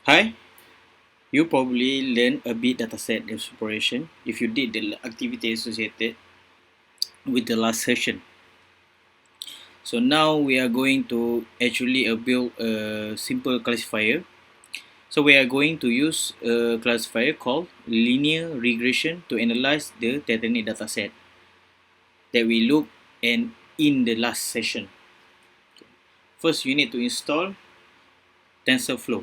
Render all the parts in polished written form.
Hi, you probably learned a bit dataset exploration if you did the activity associated with the last session. So now we are going to actually build a simple classifier. So we are going to use a classifier called Linear Regression to analyze the Titanic dataset that we looked at in the last session. First, you need to install Tensorflow.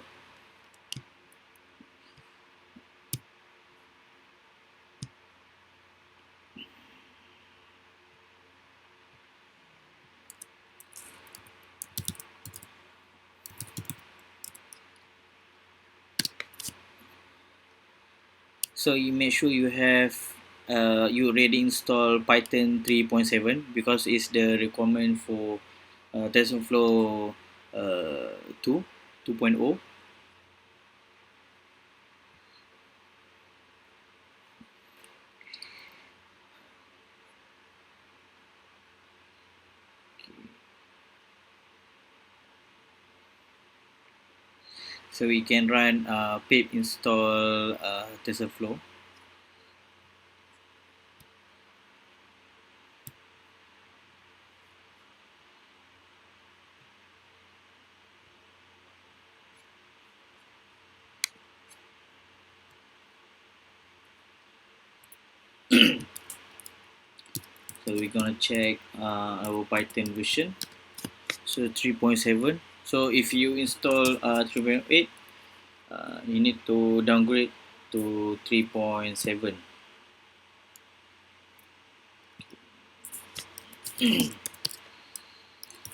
So you make sure you have you already install Python 3.7 because it's the requirement for TensorFlow 2 2.0. So we can run pip install TensorFlow. So we're gonna check our Python version. So 3.7. So if you install 3.8, you need to downgrade to 3.7.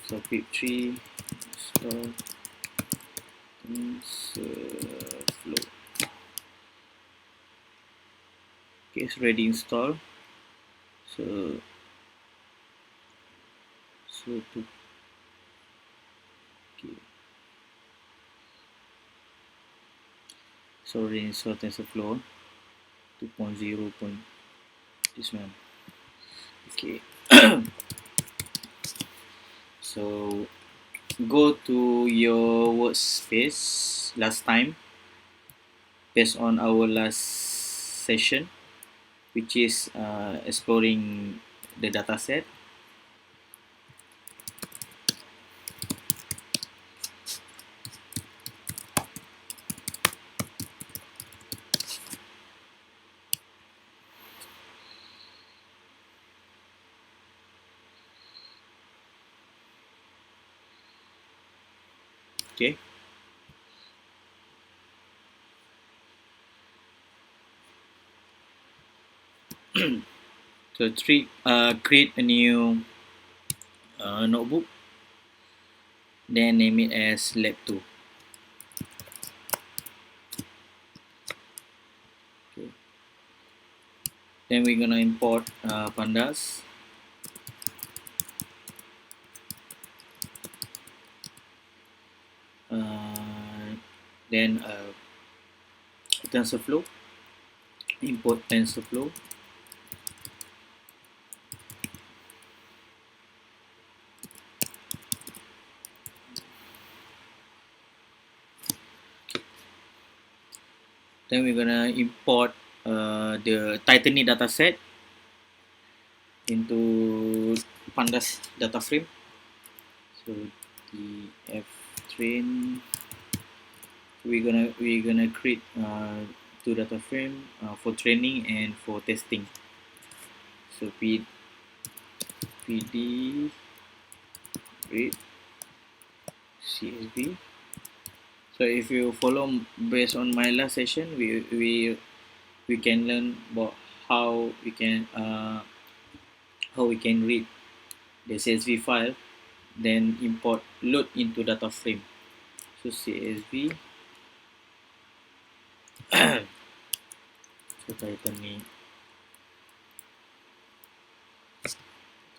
So pip 3 install TensorFlow. Okay, it's ready installed. So to okay. So reinstall TensorFlow 2.0. This one. Okay. So go to your workspace last time based on our last session, which is exploring the dataset. Okay. So create a new notebook, then name it as lab2. Okay. Then we're gonna import pandas. Then TensorFlow, import TensorFlow. Then we're gonna import the Titanic dataset into pandas DataFrame. So DFTrain, we're gonna create two DataFrame for training and for testing. So PD read CSV. So if you follow based on my last session, we can learn about how we can read the CSV file, then import load into data frame. So CSV. So title ni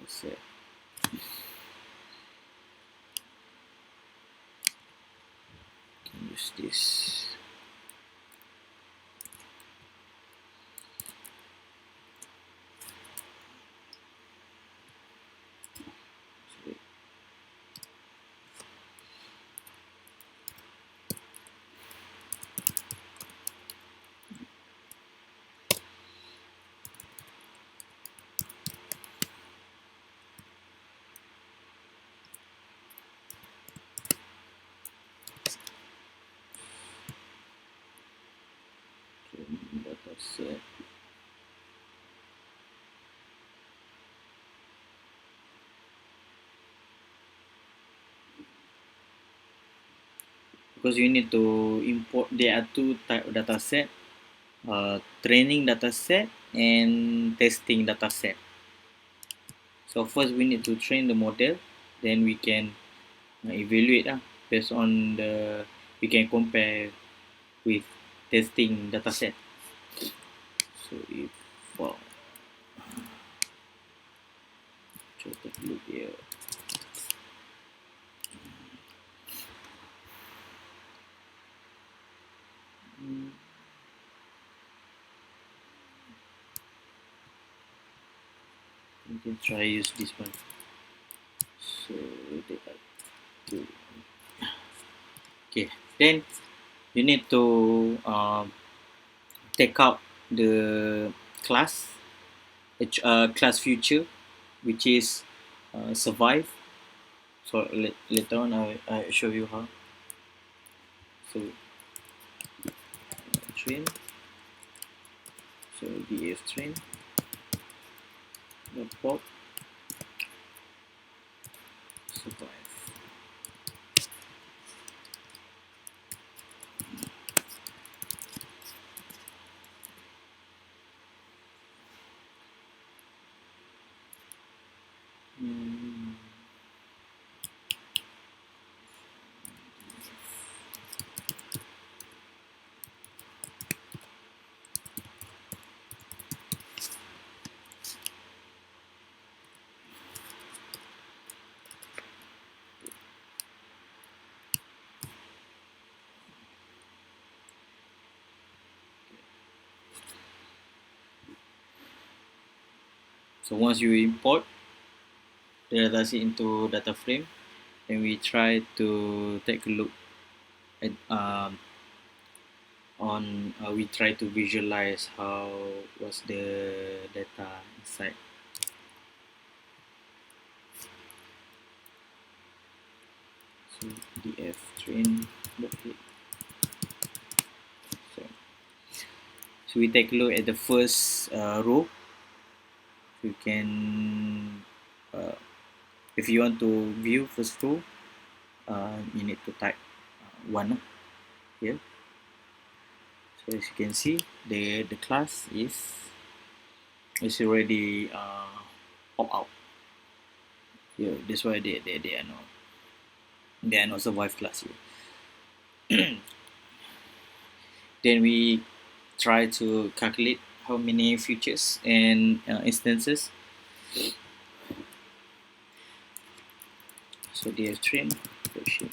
set. Can use this. set. Because you need to import, there are two type of data set, training data set and testing data set. So first we need to train the model, then we can evaluate based on the, we can compare with testing data set. So if take a look here. We can try use this one. So there are two. Okay, then you need to take out the class class future, which is survive. So later on I show you how. So train, so df train the pop survive. So once you import the dataset into DataFrame, then we try to take a look at on we try to visualize how was the data inside. So df train. So we take a look at the first row. You can if you want to view first row, you need to type 1 here. So as you can see, the class is already pop out. Yeah, that's why they are not survive class here. Then we try to calculate how many features and instances. So DFTrain. Okay,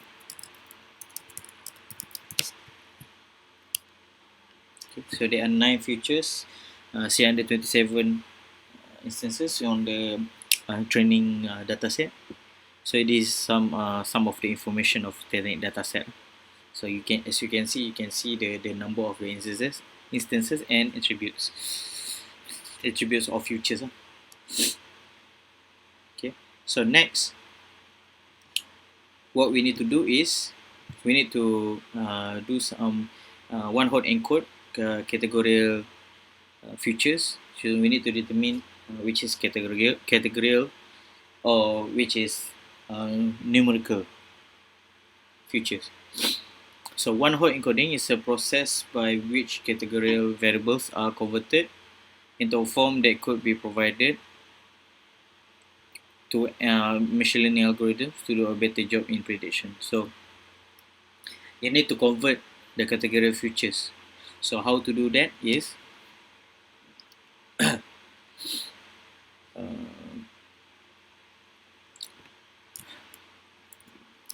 so there are 9 features, 627 instances on the training dataset. So it is some of the information of the dataset. So you can, as you can see the number of the instances and attributes of features. Okay. So next, what we need to do is we need to do some one hot encode categorical features. So we need to determine which is categorical or which is numerical features. So one hot encoding is a process by which categorical variables are converted into a form that could be provided to machine learning algorithms to do a better job in prediction. So you need to convert the categorical features. So how to do that is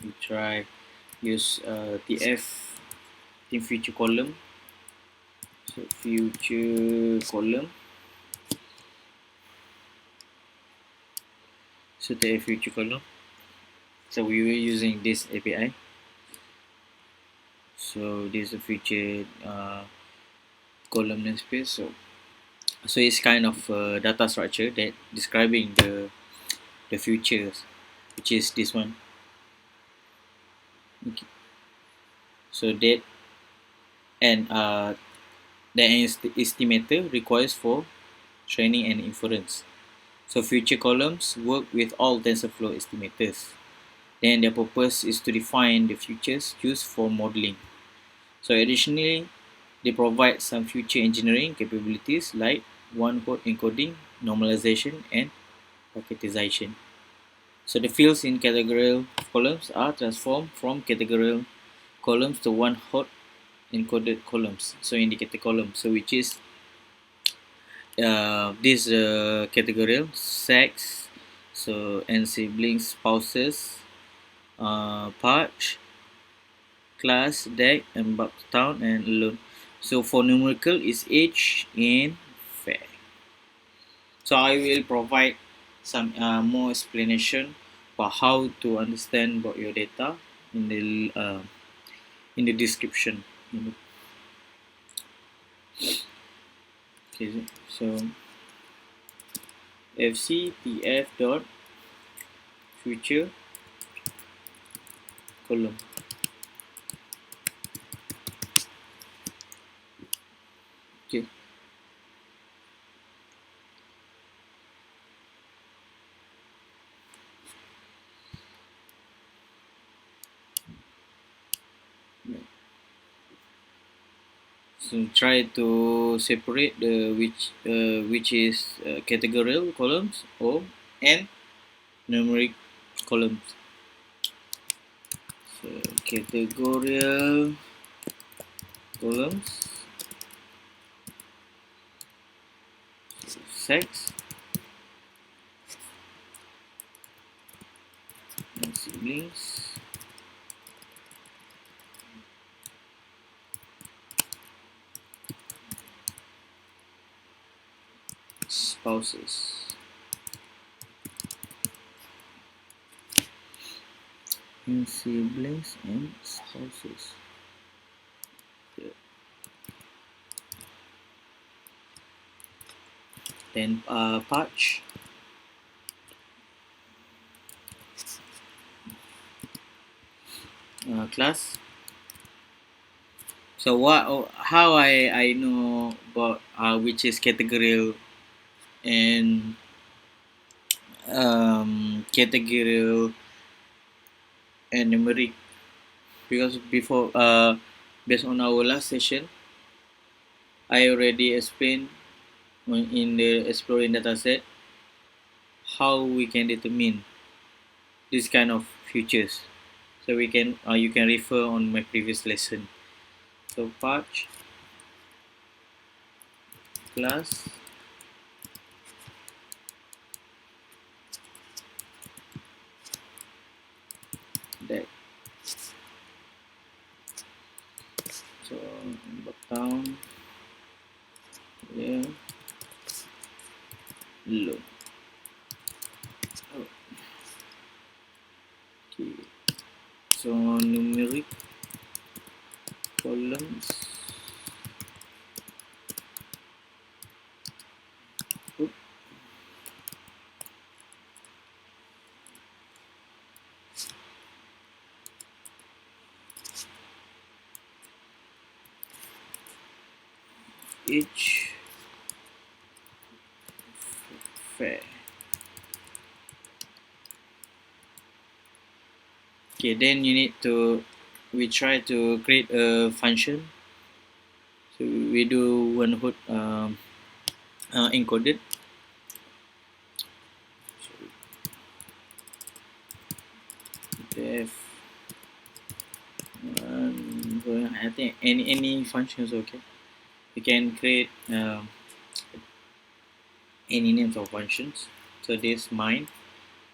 we try use TF team feature column. So future column. So TF feature column. So we were using this API. So this is a feature column namespace. So it's kind of a data structure that describing the features, which is this one. Okay. So that and that an estimator requires for training and inference. So future columns work with all TensorFlow estimators. Then their purpose is to define the futures used for modeling. So additionally, they provide some future engineering capabilities like one-hot encoding, normalization, and packetization. So the fields in categorical columns are transformed from categorical columns to one-hot encoded columns. So indicator column, so which is this categorical sex, so and siblings, spouses, patch, class, deck, and town, and alone. So for numerical is age and fair. So I will provide some more explanation about how to understand about your data in the description. Okay, so fctf dot future column. Okay. So try to separate the which is categorical columns or and numeric columns. So categorical columns, sex and siblings, spouses. And siblings and spouses. Yeah. Then patch, class. So how I know about which is categorical and categorical and numeric, because before based on our last session I already explained in the exploring dataset how we can determine this kind of features. So we can you can refer on my previous lesson. So patch, class, deck. So down, yeah, low. Okay. So numeric columns. Oop. Each fair. Okay, then you need to we try to create a function. So we do one hot encoded. So def I think any function is okay. You can create any names of functions. So this mine.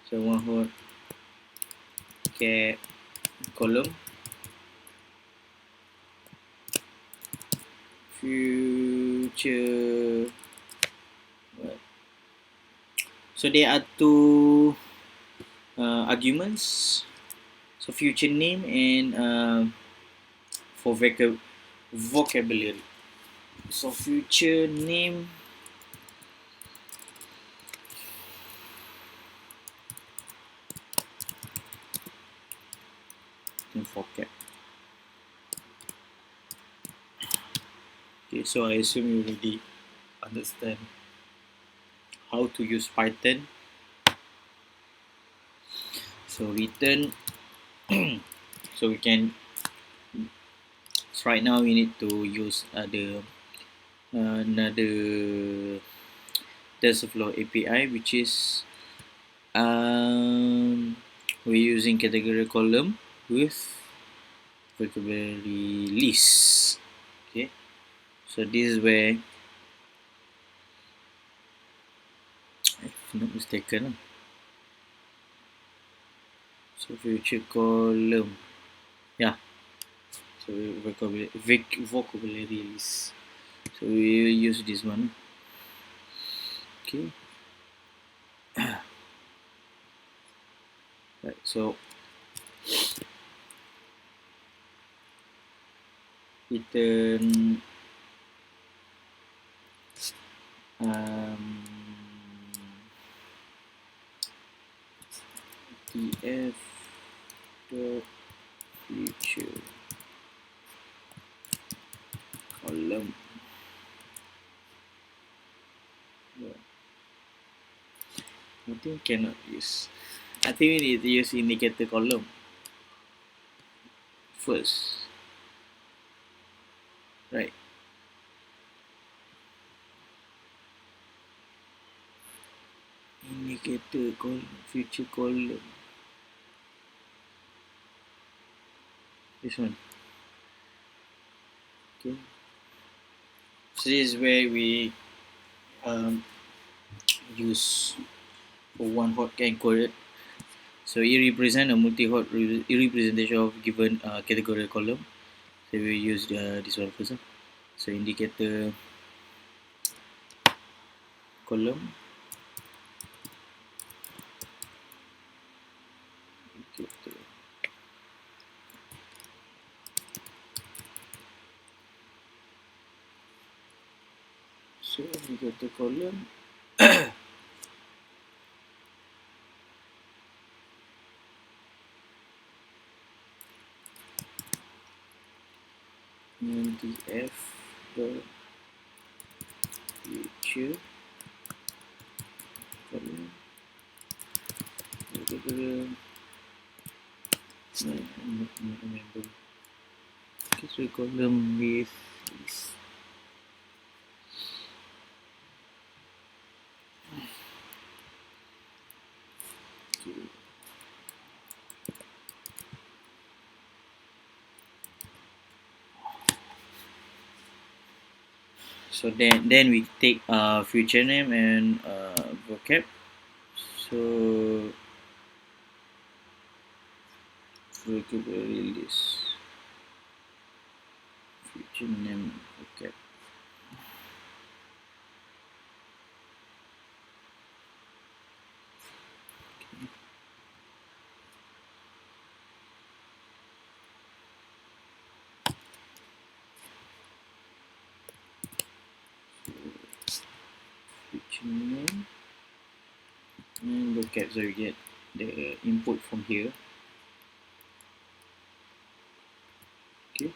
So one hot get column future. So there are two arguments. So future name and for vocabulary. So future name and vocab. Okay, so I assume you already understand how to use Python. So return. So we can. So right now we need to use another Tensorflow API, which is we're using category column with vocabulary list. Okay, so this is where, if not mistaken, so future column, yeah. So vocabulary list. So we will use this one. Okay. Right. So return um, df dot future column. Yeah. I think cannot use. I think we need to use indicator column first, right? Indicator column, future column. This one. Okay. So this is where we use for one hot encoder. So it represents a multi-hot representation of given category column. So we use this one first. So indicator column. Indicator. So indicator column. And df the future column. I don't remember. Okay, so column with this. Okay. So then we take future name and vocab. So vocabulary list, future name, vocab. Future name and vocab. So we get the input from here. Okay.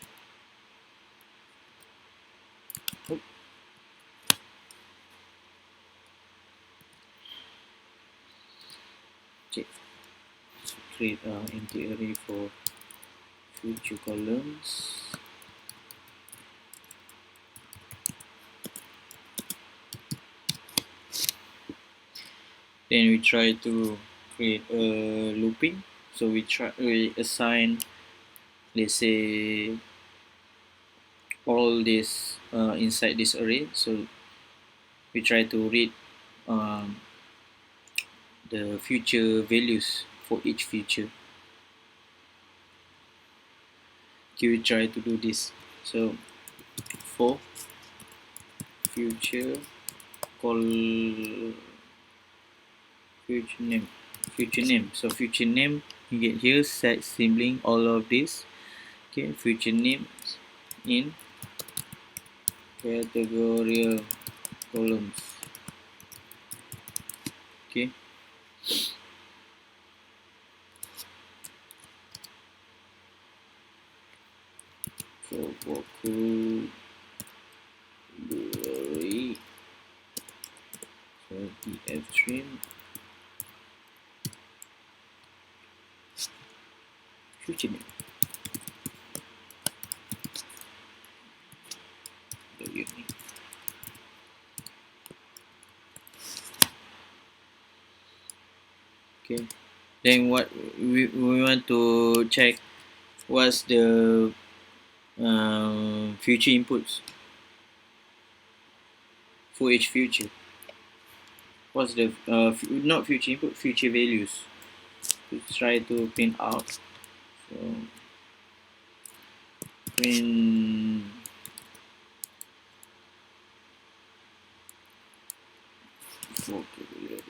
Oh. Okay. So create empty array for future columns. Then we try to create a looping. So we assign, let's say, all this inside this array. So we try to read um, the future values for each feature. Okay, we try to do this. So for future call future name. So future name, you get here set sibling all of this. Okay, future names in categorical columns. Okay. For vocal DataFrame future name. Okay. Then what we want to check what's the future inputs for each future. What's the not future input, future values. Let's try to print out. So print vocabulary.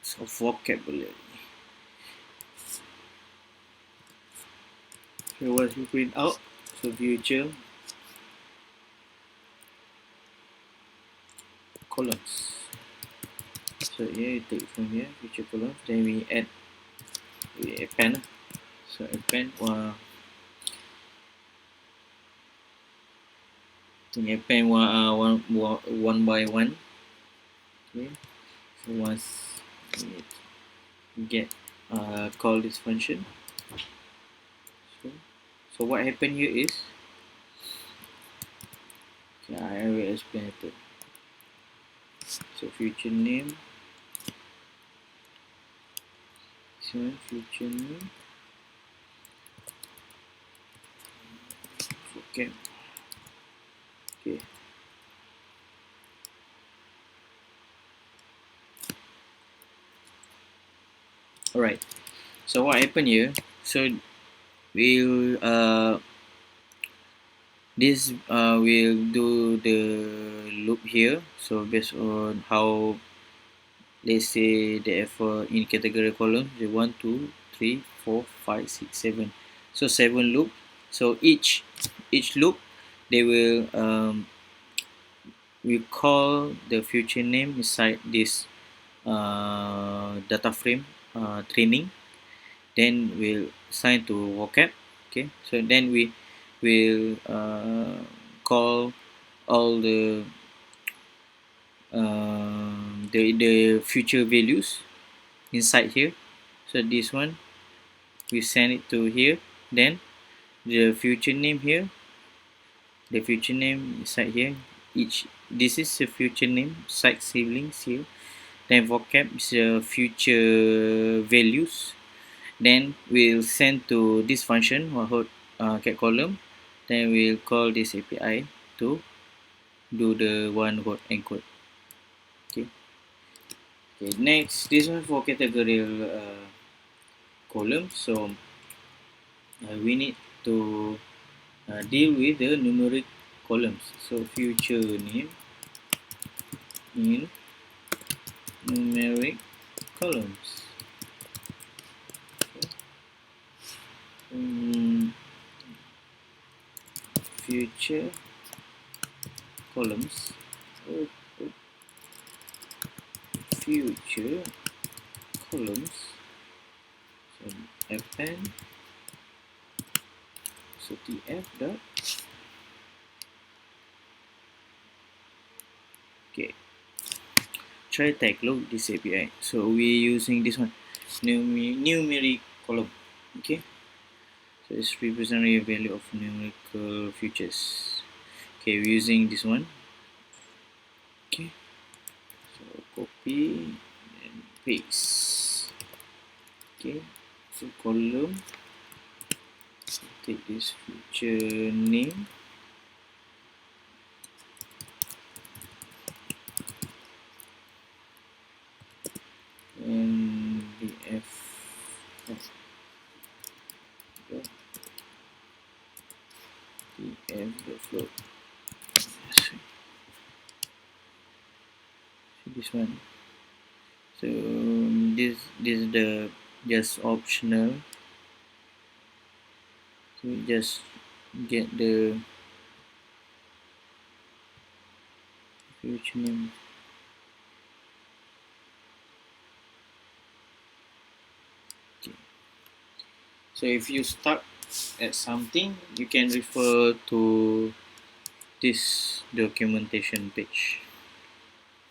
So vocabulary. So what we print out? So future columns. So here you take from here future columns. Then we append. So append append one by one. Okay. So once we get call this function. So what happened here is, okay, I will explain it. So future name, so future name, okay, okay. Alright. So what happened here? So we'll this will do the loop here. So based on how, let's say the effort in category column, the 1 2 3 4 5 6 7, so 7 loop. So each loop they will we call the future name inside this data frame training. Then we'll assign to vocab. Okay, so then we will call all the future values inside here. So this one we send it to here. Then the future name here, the future name inside here. This is the future name side siblings here. Then vocab is the future values. Then we'll send to this function hold get column. Then we'll call this API to do the one word encode. Okay. Okay. Next, this one for categorical column. So we need to deal with the numeric columns. So future name in numeric columns. Future columns. Future columns. So append. So tf dot. Okay. Try take look this API. So we're using this one, numeric column. Okay. So it's representative value of numerical futures. Okay, we're using this one. Okay. So copy and paste. Okay. So column. Take this future name. And df the float. So this one. So this is the just optional. So we just get the future name. Okay. So if you stuck at something, you can refer to this documentation page.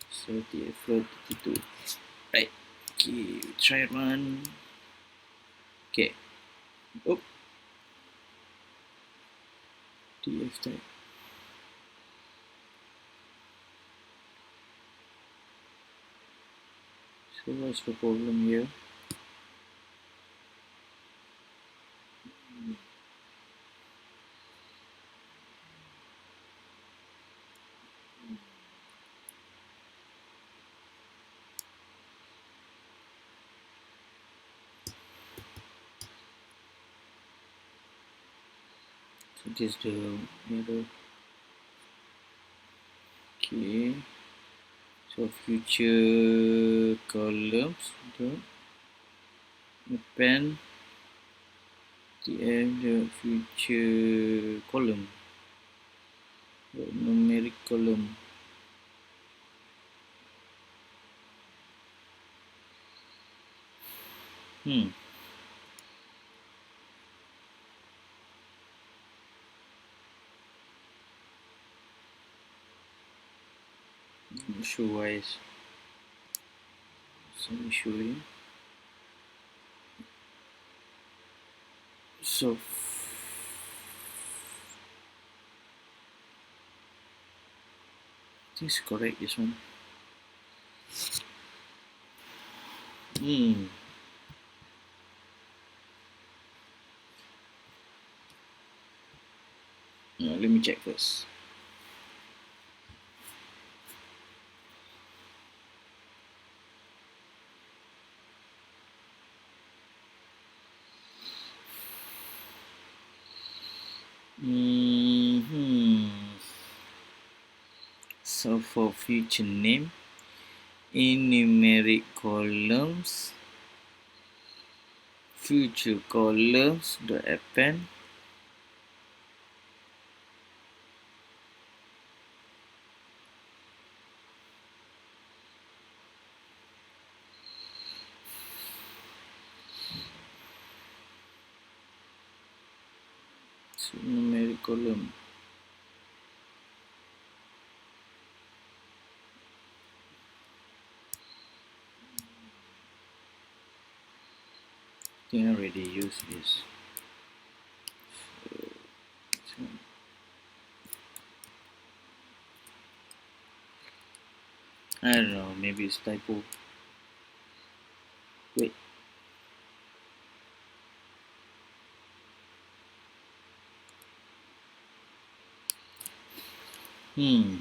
So DataFlow 32. Right. Okay, try run. Okay. Oh, DF type. So what's the problem here? So this the error. Okay. So future columns. The append the end the future column. The numeric column. Hmm. Not sure why it's some issue here. So this is correct, this one. Hmm. Let me check first. So for future name, in numeric columns, future columns the append so numeric column. I think I already used this. So, I don't know, maybe it's typo. Wait. Hmm.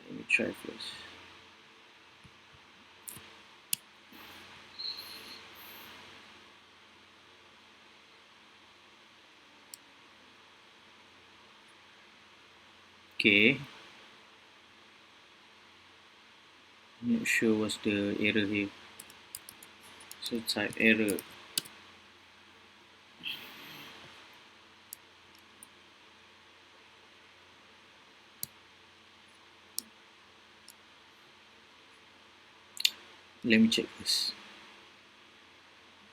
Let me try first. Okay. Not sure what's the error here. So type error. Let me check this.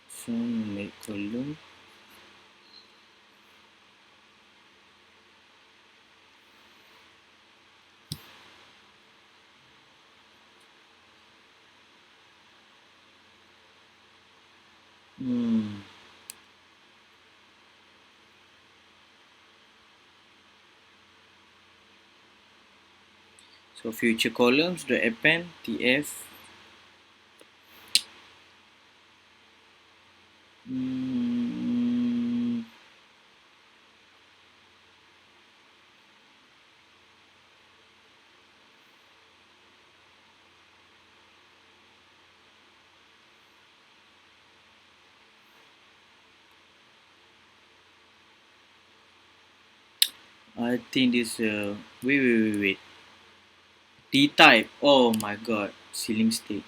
So numeric column. So future columns the append tf. I think this wait. D type. Oh my god. Ceiling state.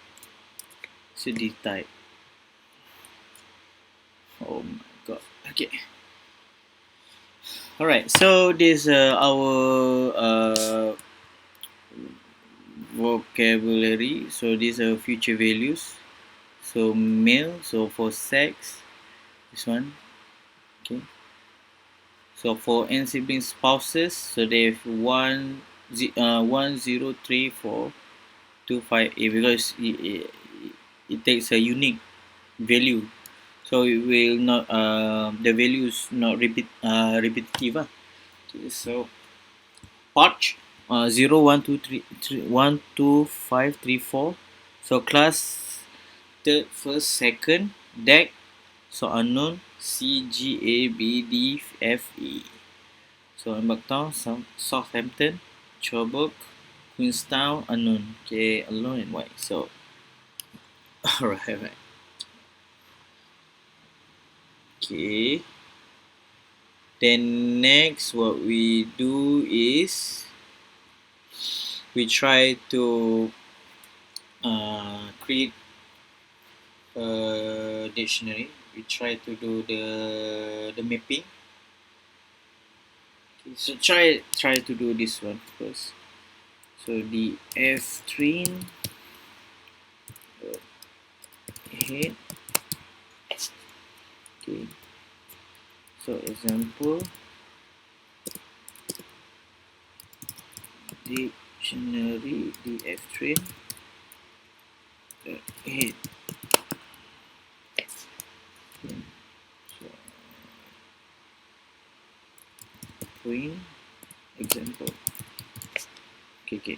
So D type. Oh my god. Okay. Alright, so this our vocabulary. So these are future values. So male, so for sex, this one, okay. So for n sibling spouses, so they have 1034258 because it takes a unique value, so it will not the value is not repetitive. Okay, so Arch 0 1 2 3 1 2 5 3 4. So class third, first, second, deck. So unknown C G A B D F E. So Embaktown, Southampton, Cherbourg, Queenstown, unknown. Okay, alone and white. So alright. Okay. Then next, what we do is we try to create a dictionary. We try to do the mapping. Okay, so try to do this one first. So the F train head. Okay. So example, dictionary DF train head. Okay. So train example. Okay.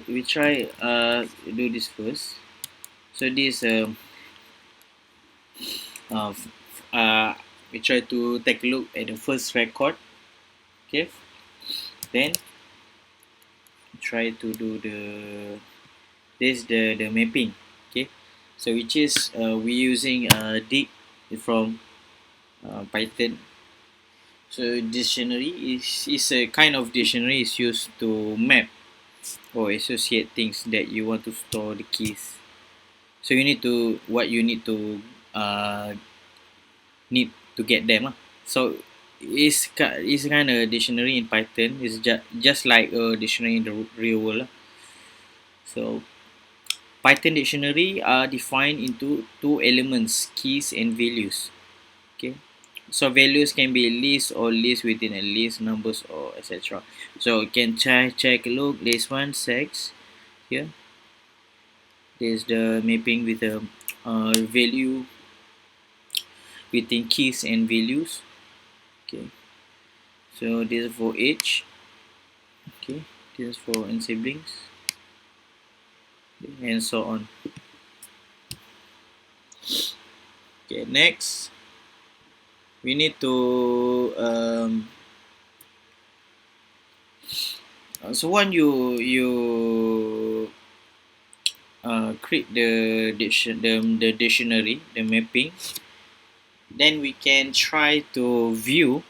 We try do this first. So this uh, we try to take a look at the first record. Okay. Then try to do the mapping. Okay. So which is we using dig from Python. So dictionary is a kind of dictionary is used to map or associate things that you want to store the keys. So you need to what you uh, need to get them. So it's kind of dictionary in Python. It's just like a dictionary in the real world. So Python dictionary are defined into two elements, keys and values. Okay. So values can be list or list within a list, numbers or etc. So you can check a look. This one sex here. There's the mapping with a value within keys and values. Okay. So this is for age. Okay. This is for n siblings. Okay, and so on. Okay. Next, we need to so when you create the dictionary, the mapping, then we can try to view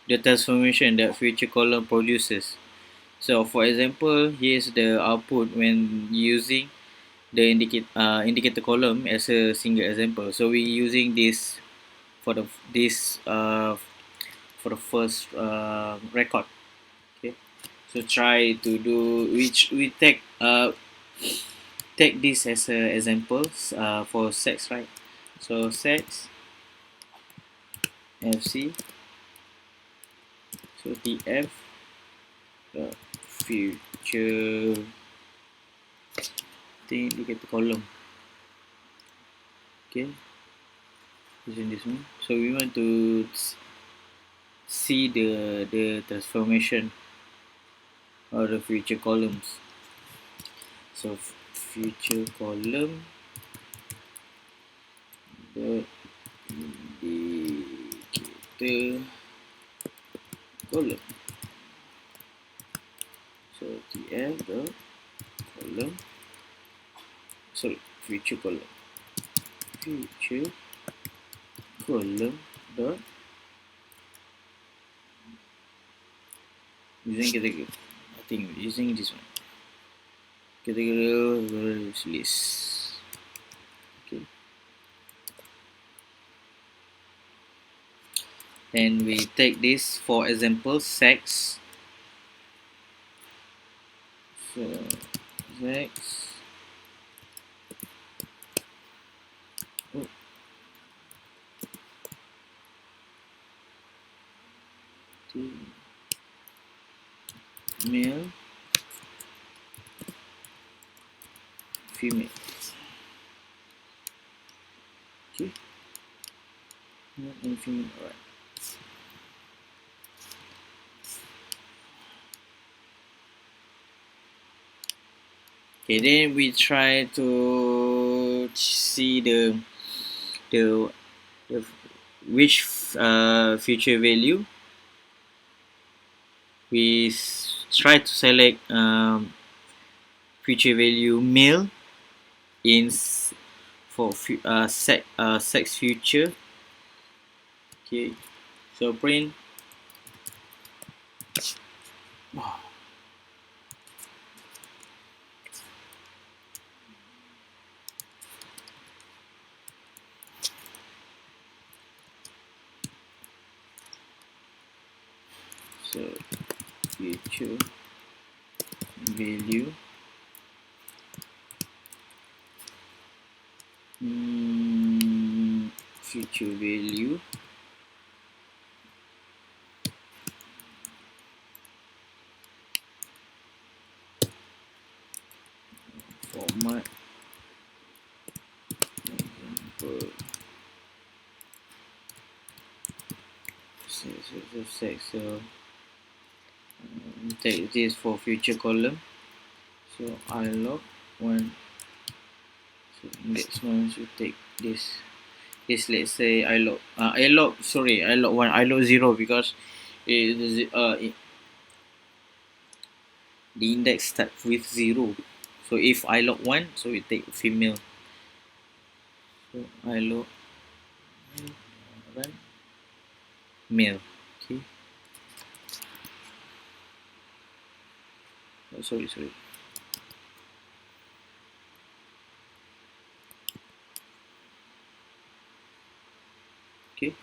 the transformation that future column produces. So for example, here's the output when using the indicator column as a single example. So we're using this for for the first record. Okay, so try to do which we take this as a examples for sex, right? So sex FC, so TF the future thing indicator column. Okay, using this one. So we want to see the transformation of the future columns. So future column the indicator column. So TF the column, sorry, future column dot using category. I think using this one category list. Okay. and we take this for example sex. So sex, oh, male, female. Okay, male and female. Alright. Okay, then we try to see the, the which future value. We try to select future value male in for sex future. Okay, so print. So future value future value format example sex. So take this for future column. So I log 1. So next one should take this. This, let's say I log 1, I log 0 because the index starts with 0. So if I log 1, so we take female. So I log run male. Okay. Oh, sorry. Okay.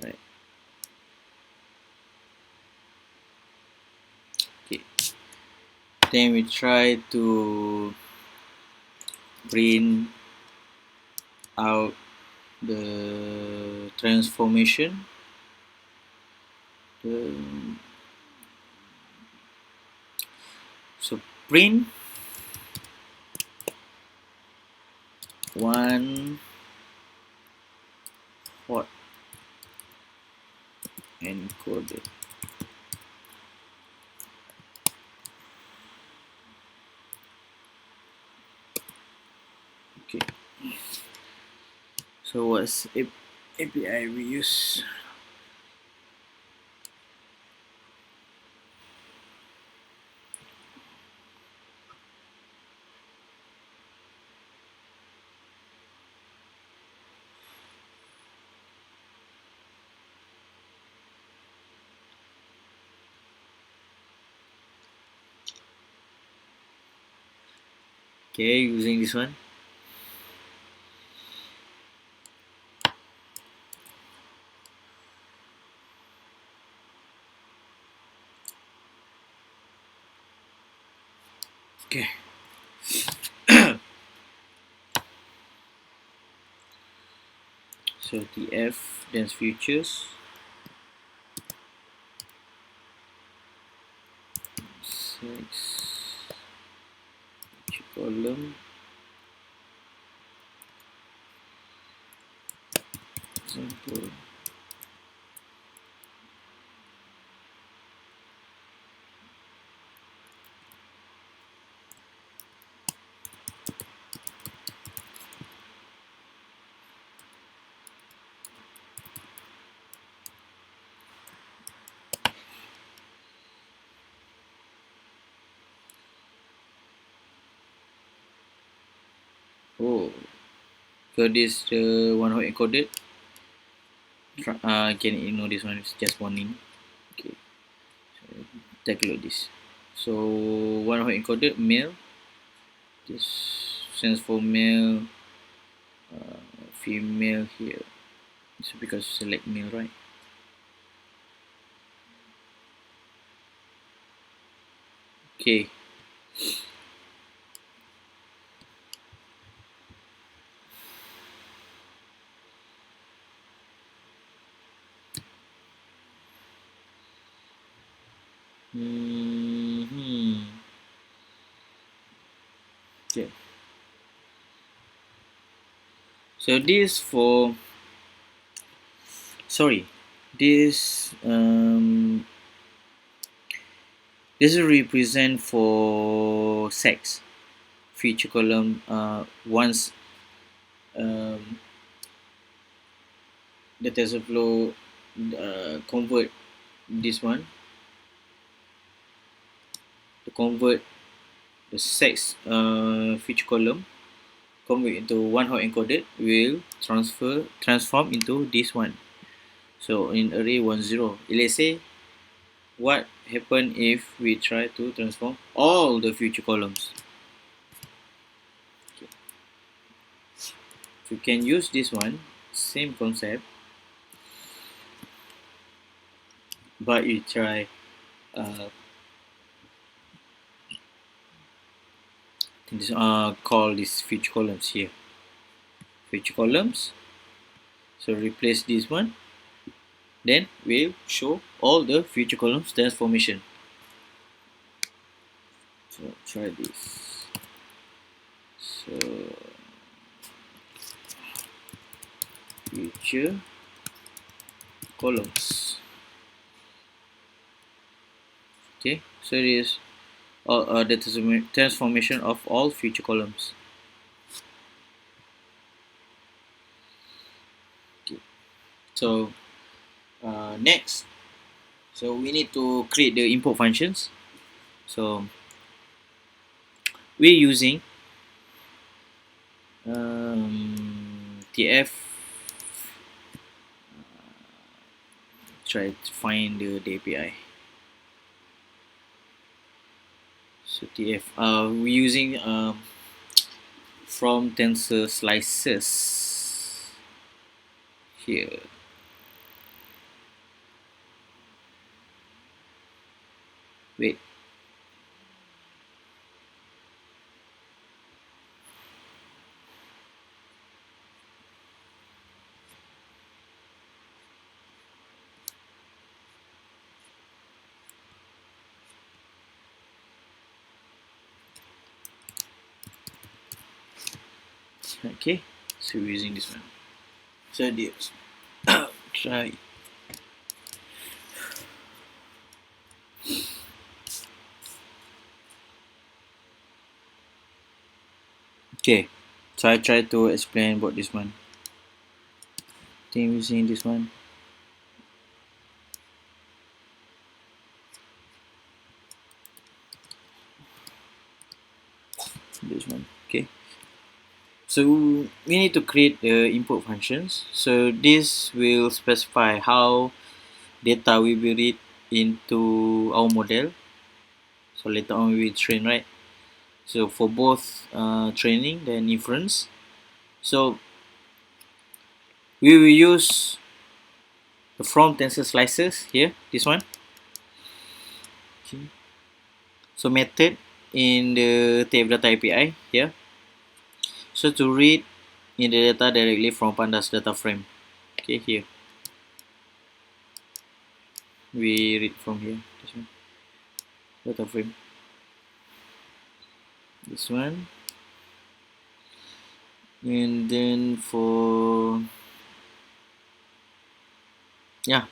Right. Okay. Then we try to print out the transformation. So print 1 hot encoded. Okay. So what's API we use? Okay, using this one. Okay. So TF dense futures. Sex column example. Oh, so this the one hot encoded. Can ignore this one. It's just warning. Okay, so take a look at this. So one hot encoded male. This stands for male, female here. So because select male, right? Okay. Okay. So this for sorry, this this will represent for sex feature column. Once the TensorFlow convert this one to convert the sex feature column, convert into one hot encoded, will transform into this one. So in array 10, let's say what happen if we try to transform all the future columns. Okay. So you can use this one, same concept, but you try call these feature columns here, feature columns. So replace this one, then we'll show all the feature columns transformation. So try this. So feature columns. Okay, so it is the transformation of all feature columns. Okay. So next, so we need to create the input functions. So we're using TF. Try to find the API. So TF. We're using from tensor slices here. Wait. Okay, so we're using this one. So this try. Okay, so I try to explain about this one. I think I'm using this one. This one. Okay. So we need to create the input functions. So this will specify how data will be read into our model. So later on we will train, right? So for both training and inference. So we will use the from tensor slices here, this one. Okay. So method in the TF data API here. So to read in the data directly from pandas data frame. Okay, here. We read from here, this one. Data frame. This one. And then for yeah,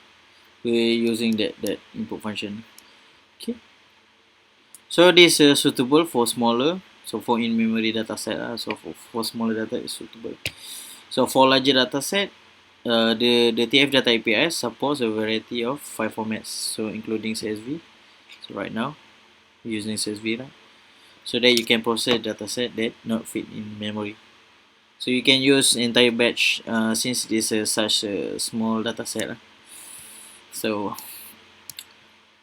we're using that input function. Okay. So this is suitable for smaller. So for in-memory dataset, so for smaller data is suitable. So for larger dataset, the TF data API supports a variety of file formats, so including CSV. So right now, we're using CSV, right? So that you can process dataset that not fit in memory. So you can use entire batch since this is such a small dataset. So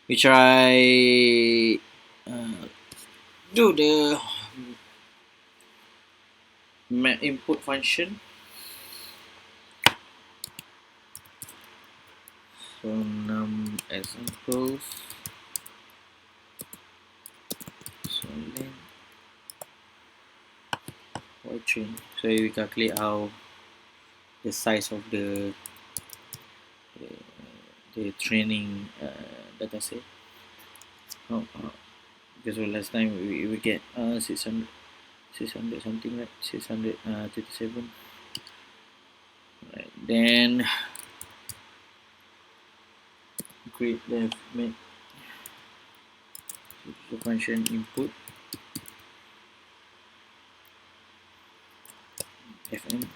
we try do the input function. So examples. So then train. So we calculate how the size of the training data set. Because last time we get 600 something, right? 637. Right. Then create the make the function input fn.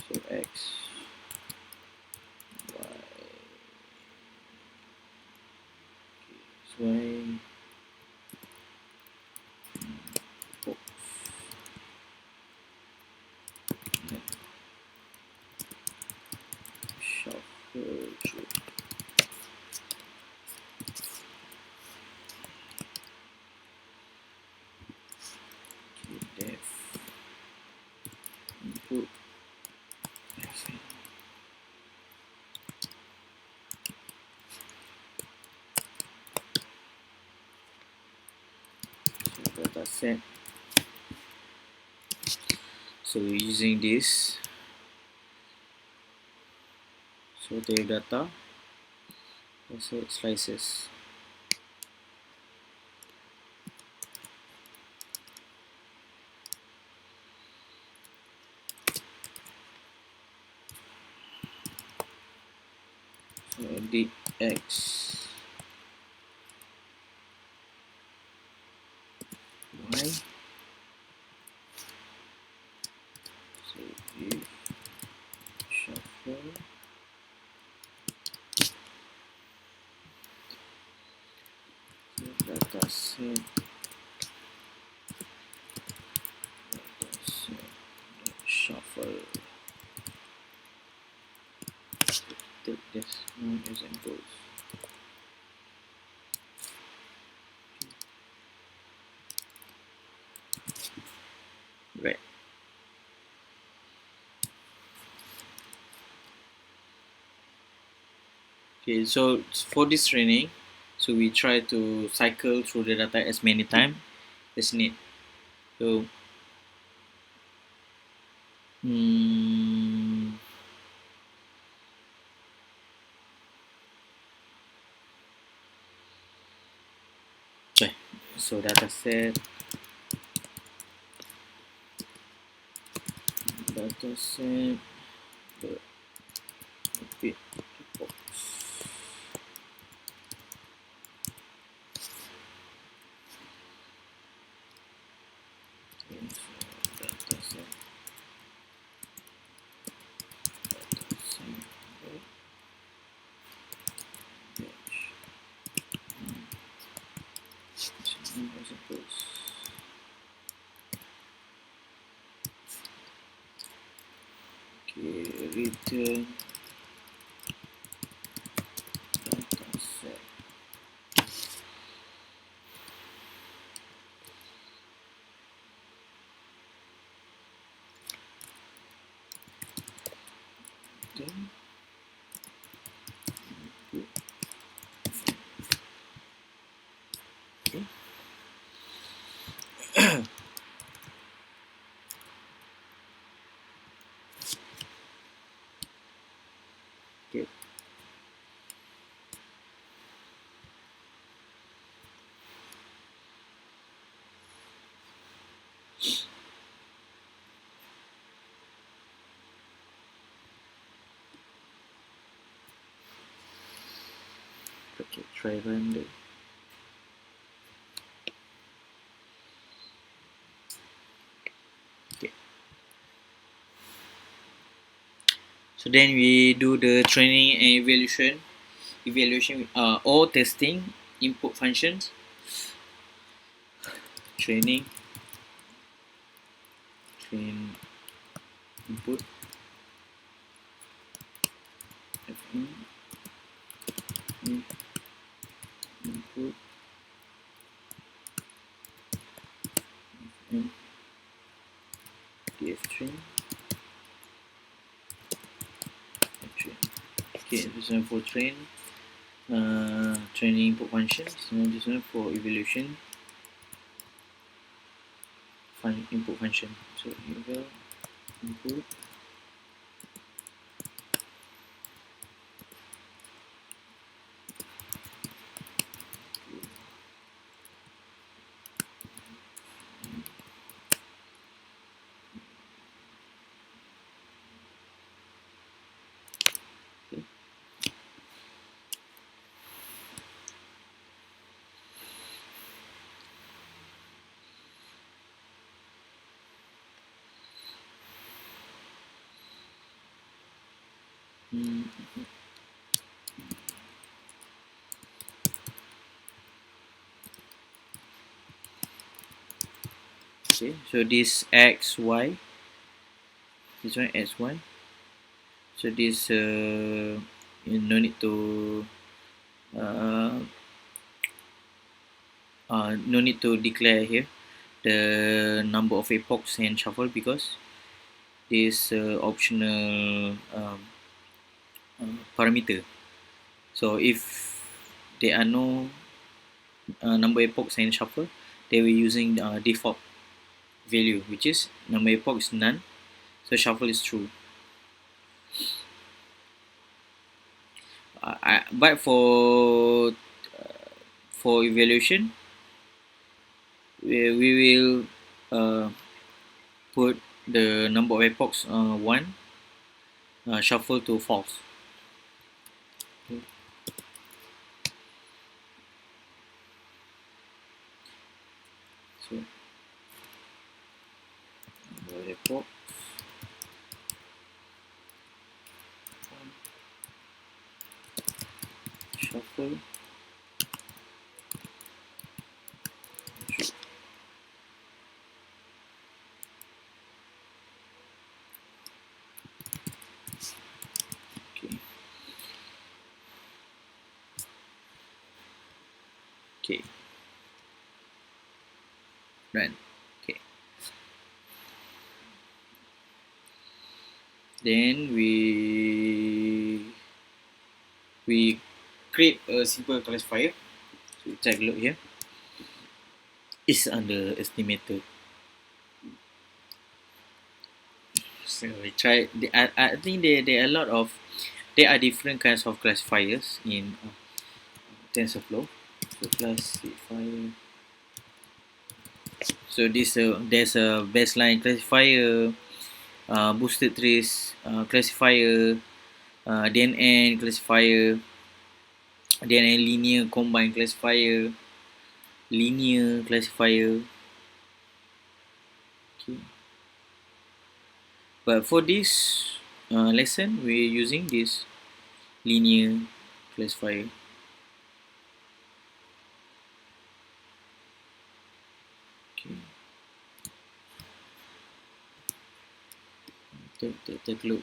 So x y box shuffle through def input fn. So data set. So using this, so the data also slices. So dx y. So if shuffle the data set shuffle. Take this new examples. Right. Okay, so for this training, so we try to cycle through the data as many times as need. So okay. So data set the bit box. Okay, return data set. Then okay. Okay. Okay, try render. Okay. So then we do the training and evaluation or testing input functions. Training, train input, fn, input, fn, train. Okay, this one for train. Training input function. This one for evaluation input function. So eval input. Okay, so this x y, this one x y. So this you no need to uh, no need to declare here the number of epochs and shuffle, because this optional parameter. So if there are no number epochs and shuffle, they were using default value, which is number epoch is none, so shuffle is true. But for evaluation, we will put the number of epochs 1, shuffle to false. Okay. So number of epochs 1, shuffle. Okay. Okay. Run. Okay. Then we create a simple classifier. So check a look here. It's under estimator. So we try. I think there are a lot of, there are different kinds of classifiers in Tensorflow. So classifier. So this there's a baseline classifier, boosted trace classifier, DNN classifier, DNN linear combine classifier, linear classifier. Okay. But for this lesson, we're using this linear classifier. Okay. Take a look.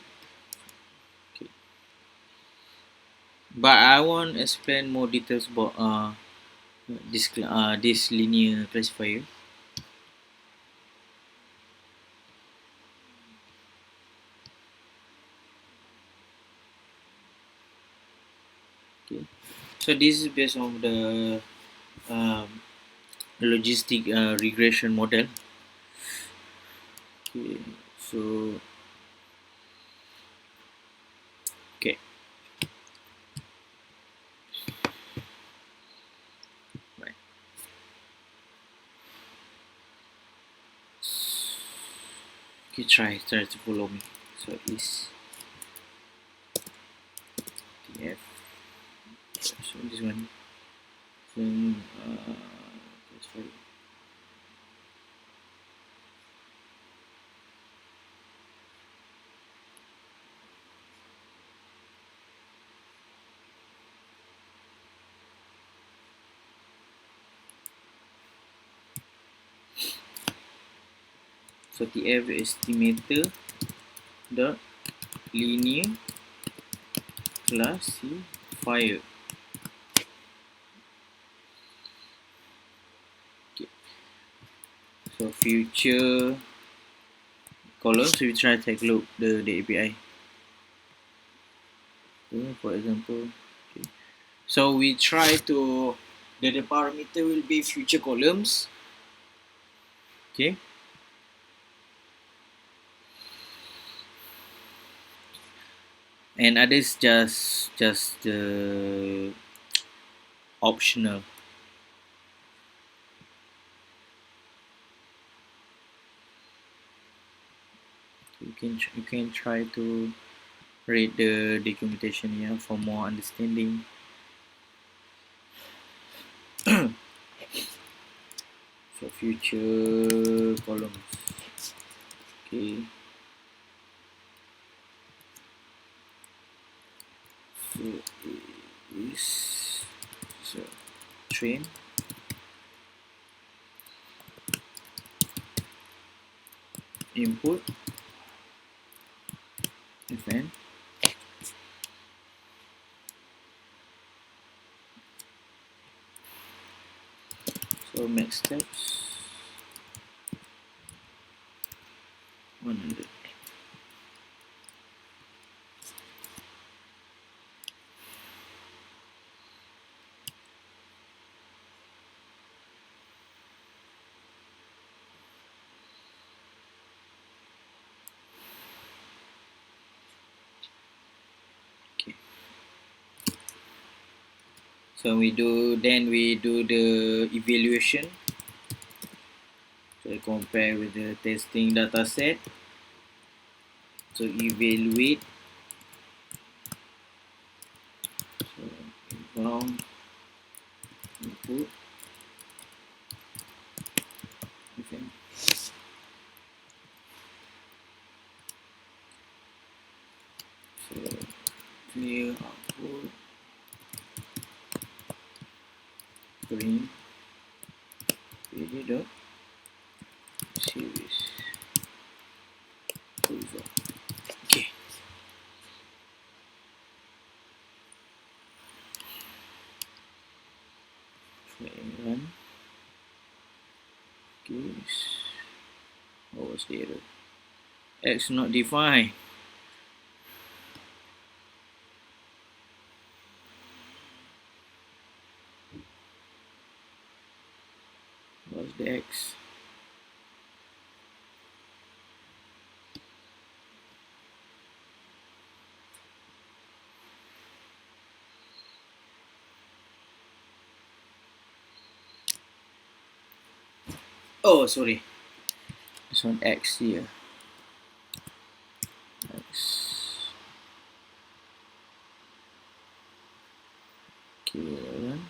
Okay. But I won't explain more details about this linear classifier. Okay. So this is based on the logistic regression model. Okay. So okay. Right. Okay, try to follow me. So is TF. So this one. Then let's try. So TF estimator dot linear classifier. Okay. So future columns. We try to take a look the API. Okay, for example, okay. So we try to the parameter will be future columns. Okay. And others just optional. You can try to read the documentation here for more understanding. So future columns. Okay. So is so train input event so next steps 100. Okay. So we do the evaluation. So compare with the testing data set. So evaluate. So inbound input event. So clear output green dot series over. Okay. Run. Okay. What was the error? X not defined. What's the X? Oh, sorry. This one X here. X. Okay, run.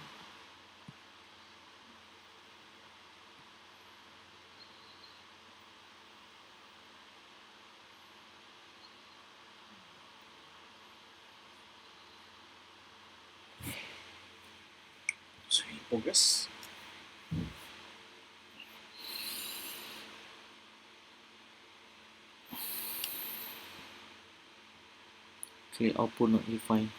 So in progress. Okay, output not defined.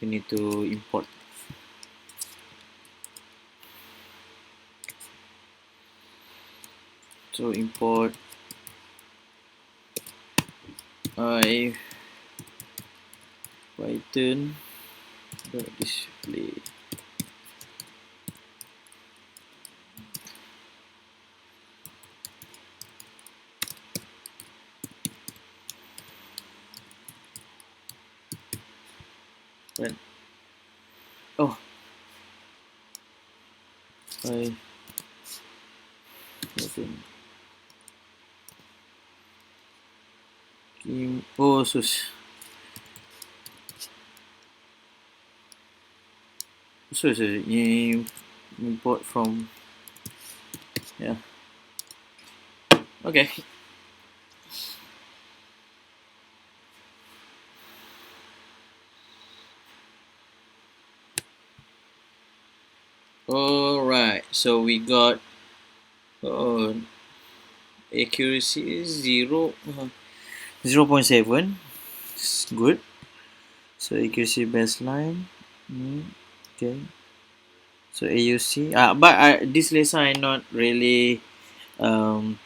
You need to import. So import Python display. Right. Oh, Python. Oh, so import from, yeah. Okay. All right. So we got accuracy is 0.7. It's good. So accuracy baseline Okay, so AUC, but this lesson I not really um,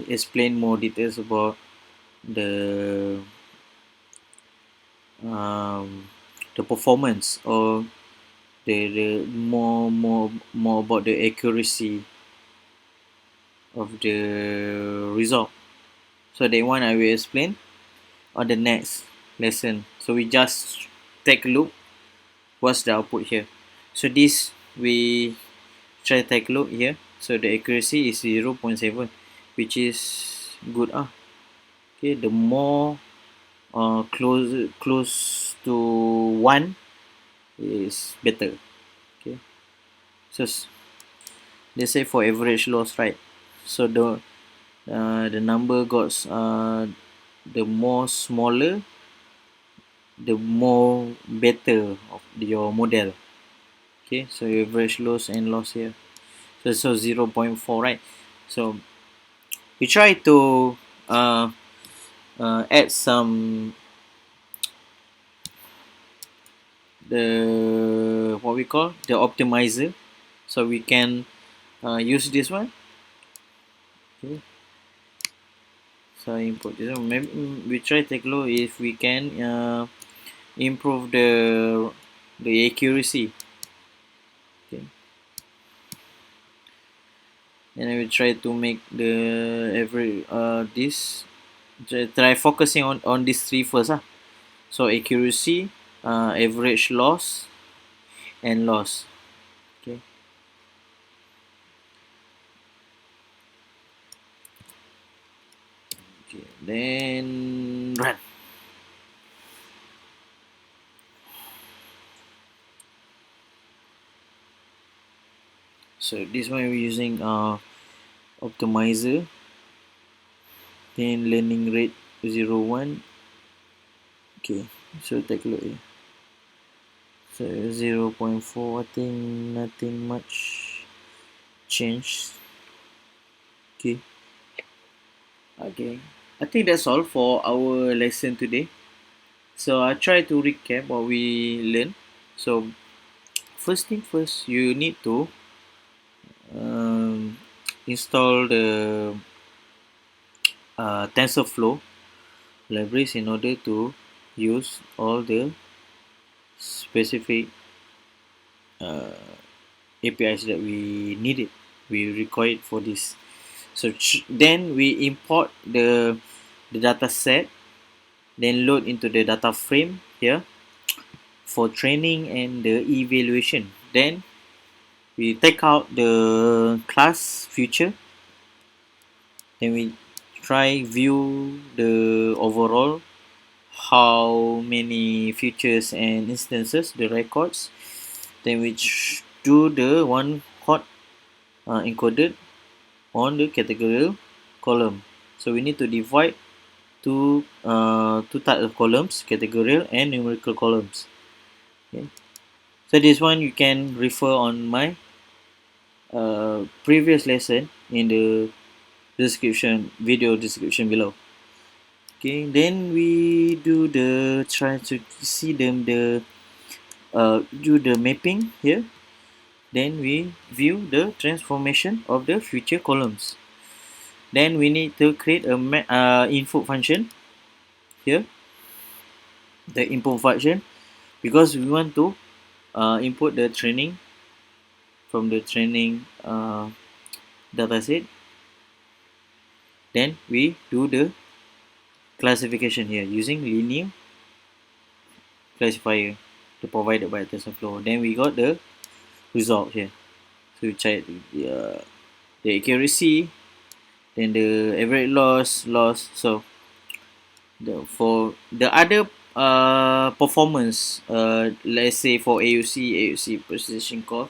explain more details about the um, the performance, or the more about the accuracy of the result. So that one I will explain on the next lesson. So we just take a look what's the output here. So this we try to take a look here. So the accuracy is 0.7, which is good. Okay, the more close to 1 is better. Okay, so let's say for average loss, right? So the number got the more smaller, the more better of your model. Okay, so average loss and loss here, so 0.4, right? So we try to add some the what we call the optimizer, so we can use this one. Okay, so input this one. Maybe we try to take a look if we can improve the accuracy. Okay, and I will try to make the every this try focusing on these three first. So accuracy, average loss, and loss. Okay, okay, then run. So this one we're using optimizer, then learning rate 0.1. Okay, so take a look here. So 0.4, I think nothing much changed. Okay, okay, I think that's all for our lesson today. So I try to recap what we learned. So first thing first, you need to um, install the Tensorflow libraries in order to use all the specific uh, APIs that we needed, we required for this. So then we import the data set, then load into the data frame here for training and the evaluation. Then we take out the class feature, then we try view the overall how many features and instances, the records. Then we do the one hot encoded on the categorical column. So we need to divide two types of columns, categorical and numerical columns. Okay. So this one you can refer on my previous lesson in the video description below. Okay, then we do the try to see them the do the mapping here. Then we view the transformation of the future columns. Then we need to create a input function here, the input function, because we want to input the training from the training dataset. Then we do the classification here using linear classifier to provided by Tensorflow. Then we got the result here. So we check the accuracy, then the average loss. So for the other performance, let's say for AUC precision core,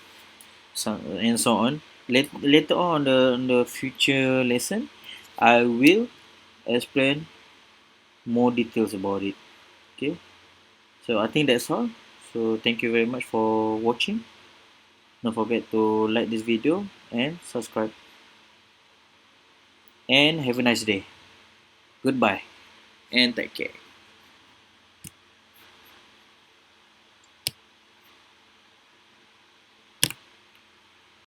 and so on. Later on the future lesson, I will explain more details about it. Okay, so I think that's all. So thank you very much for watching. Don't forget to like this video and subscribe. And have a nice day. Goodbye and take care.